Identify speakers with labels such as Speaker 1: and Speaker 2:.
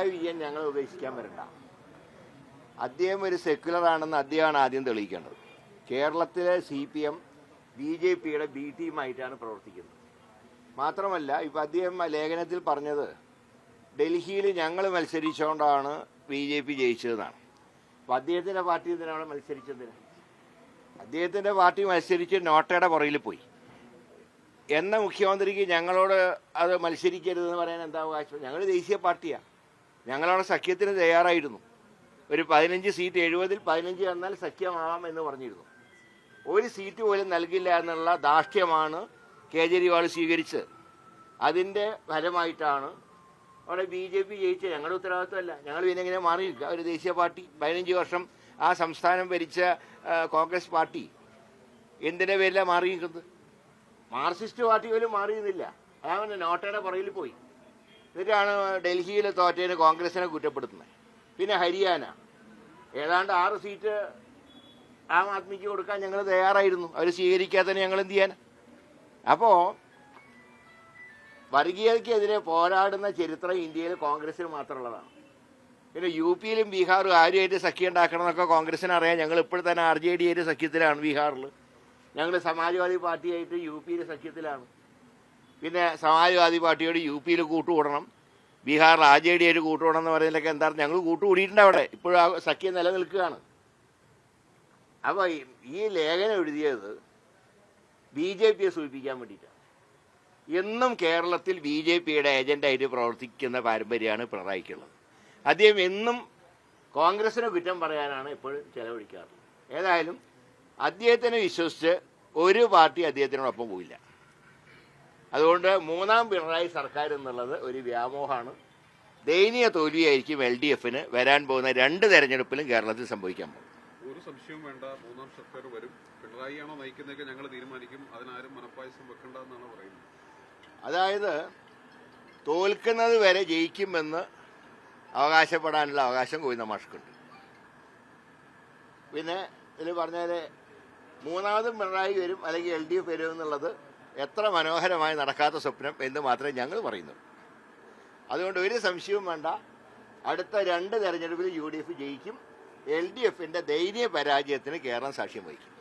Speaker 1: പിണറായി വിജയൻ ഞങ്ങൾ ഉപേക്ഷിക്കാൻ വരണ്ട. അദ്ദേഹം ഒരു സെക്യുലർ ആണെന്ന് അദ്ദേഹമാണ് ആദ്യം തെളിയിക്കേണ്ടത്. കേരളത്തിലെ CPM BJPയുടെ B ടീമായിട്ടാണ് പ്രവർത്തിക്കുന്നത്. മാത്രമല്ല ഇപ്പം അദ്ദേഹം ലേഖനത്തിൽ പറഞ്ഞത് ഡൽഹിയിൽ ഞങ്ങൾ മത്സരിച്ചുകൊണ്ടാണ് BJP ജയിച്ചതെന്നാണ്. അപ്പം അദ്ദേഹത്തിൻ്റെ പാർട്ടി എന്തിനാണ് മത്സരിച്ചതിന്? അദ്ദേഹത്തിൻ്റെ പാർട്ടി മത്സരിച്ച് നോട്ടയുടെ പുറകിൽ പോയി എന്ന മുഖ്യമന്ത്രിക്ക് ഞങ്ങളോട് അത് മത്സരിക്കരുതെന്ന് പറയാൻ എന്താ അവകാശം? ഞങ്ങൾ ദേശീയ പാർട്ടിയാണ്. ഞങ്ങളവിടെ സഖ്യത്തിന് തയ്യാറായിരുന്നു. ഒരു 15 സീറ്റ് 70-ൽ 15 എന്നാൽ സഖ്യമാവാം എന്ന് പറഞ്ഞിരുന്നു. ഒരു സീറ്റ് പോലും നൽകില്ല എന്നുള്ള ധാർഷ്ട്യമാണ് കേജ്രിവാൾ സ്വീകരിച്ചത്. അതിൻ്റെ ഫലമായിട്ടാണ് അവിടെ BJP ജയിച്ചത്. ഞങ്ങളുടെ ഉത്തരവാദിത്വമല്ല. ഞങ്ങൾ പിന്നെ എങ്ങനെ മാറിയിരിക്കുക? ഒരു ദേശീയ പാർട്ടി 15 വർഷം ആ സംസ്ഥാനം ഭരിച്ച കോൺഗ്രസ് പാർട്ടി എന്തിൻ്റെ പേരിലാണ് മാറിയിരിക്കുന്നത്? മാർക്സിസ്റ്റ് പാർട്ടി പോലും മാറിയുന്നില്ല. അതാണ് നോട്ടയുടെ പുറകിൽ പോയി. എന്നിട്ടാണ് ഡൽഹിയിൽ തോറ്റതിന് കോൺഗ്രസിനെ കുറ്റപ്പെടുത്തുന്നത്. പിന്നെ ഹരിയാന ഏതാണ്ട് 6 സീറ്റ് ആം ആദ്മിക്ക് കൊടുക്കാൻ ഞങ്ങൾ തയ്യാറായിരുന്നു. അവർ സ്വീകരിക്കാത്തതിന് ഞങ്ങൾ എന്ത് ചെയ്യാൻ? അപ്പോൾ വർഗീയതയ്ക്കെതിരെ പോരാടുന്ന ചരിത്രം ഇന്ത്യയിൽ കോൺഗ്രസിന് മാത്രമുള്ളതാണ്. പിന്നെ UP-യിലും ബീഹാറും ആരുമായിട്ട് സഖ്യം ഉണ്ടാക്കണം എന്നൊക്കെ കോൺഗ്രസിന് അറിയാം. ഞങ്ങൾ ഇപ്പോൾ തന്നെ RJD ആയിട്ട് സഖ്യത്തിലാണ് ബീഹാറിൽ. ഞങ്ങൾ സമാജ്വാദി പാർട്ടിയായിട്ട് UP-യിൽ സഖ്യത്തിലാണ്. പിന്നെ സമാജ്വാദി പാർട്ടിയോട് UP-യിൽ കൂട്ടുകൂടണം, ബീഹാറിൽ RJD ആയിട്ട് കൂട്ടുകൂടണം എന്ന് പറയുന്നതിലൊക്കെ എന്താണ്? ഞങ്ങൾ കൂട്ടുകൂടിയിട്ടുണ്ട്. അവിടെ ഇപ്പോഴും ആ സഖ്യം നിലനിൽക്കുകയാണ്. അപ്പോൾ ഈ ലേഖനം എഴുതിയത് BJPയെ സൂചിപ്പിക്കാൻ വേണ്ടിയിട്ടാണ്. എന്നും കേരളത്തിൽ BJPയുടെ ഏജൻ്റായിട്ട് പ്രവർത്തിക്കുന്ന പാരമ്പര്യമാണ് പിണറായിക്കുള്ളത്. അദ്ദേഹം എന്നും കോൺഗ്രസിനെ കുറ്റം പറയാനാണ് എപ്പോഴും ചെലവഴിക്കാറുള്ളത്. ഏതായാലും അദ്ദേഹത്തിനെ വിശ്വസിച്ച് ഒരു പാർട്ടി അദ്ദേഹത്തിനോടൊപ്പം പോയില്ല. അതുകൊണ്ട് മൂന്നാം പിണറായി സർക്കാർ എന്നുള്ളത് ഒരു വ്യാമോഹമാണ്. ദയനീയ തോൽവിയായിരിക്കും LDFന് വരാൻ പോകുന്ന 2 തെരഞ്ഞെടുപ്പിലും കേരളത്തിൽ സംഭവിക്കാൻ പോകും.
Speaker 2: ഒരു സംശയവും വേണ്ട, മൂന്നാം സർക്കാർ വരും. പിണറായിയാണോ നയിക്കുന്നതൊക്കെ ഞങ്ങൾ തീരുമാനിക്കും. അതിനാരും മനപ്പായസം വെക്കണ്ട എന്നാണ് പറയുന്നത്.
Speaker 1: അതായത് തോൽക്കുന്നത് വരെ ജയിക്കുമെന്ന് അവകാശപ്പെടാനുള്ള അവകാശം ഗോവിന്ദ മാഷ്ക്കുണ്ട്. പിന്നെ ഇതിൽ പറഞ്ഞാൽ മൂന്നാമതും പിണറായി വരും അല്ലെങ്കിൽ LDF വരും എന്നുള്ളത് എത്ര മനോഹരമായി നടക്കാത്ത സ്വപ്നം എന്ന് മാത്രമേ ഞങ്ങൾ പറയുന്നുള്ളൂ. അതുകൊണ്ട് ഒരു സംശയവും വേണ്ട, അടുത്ത 2 തെരഞ്ഞെടുപ്പിൽ UDF ജയിക്കും. LDFന്റെ ദയനീയ പരാജയത്തിന് കേരളം സാക്ഷ്യം വഹിക്കും.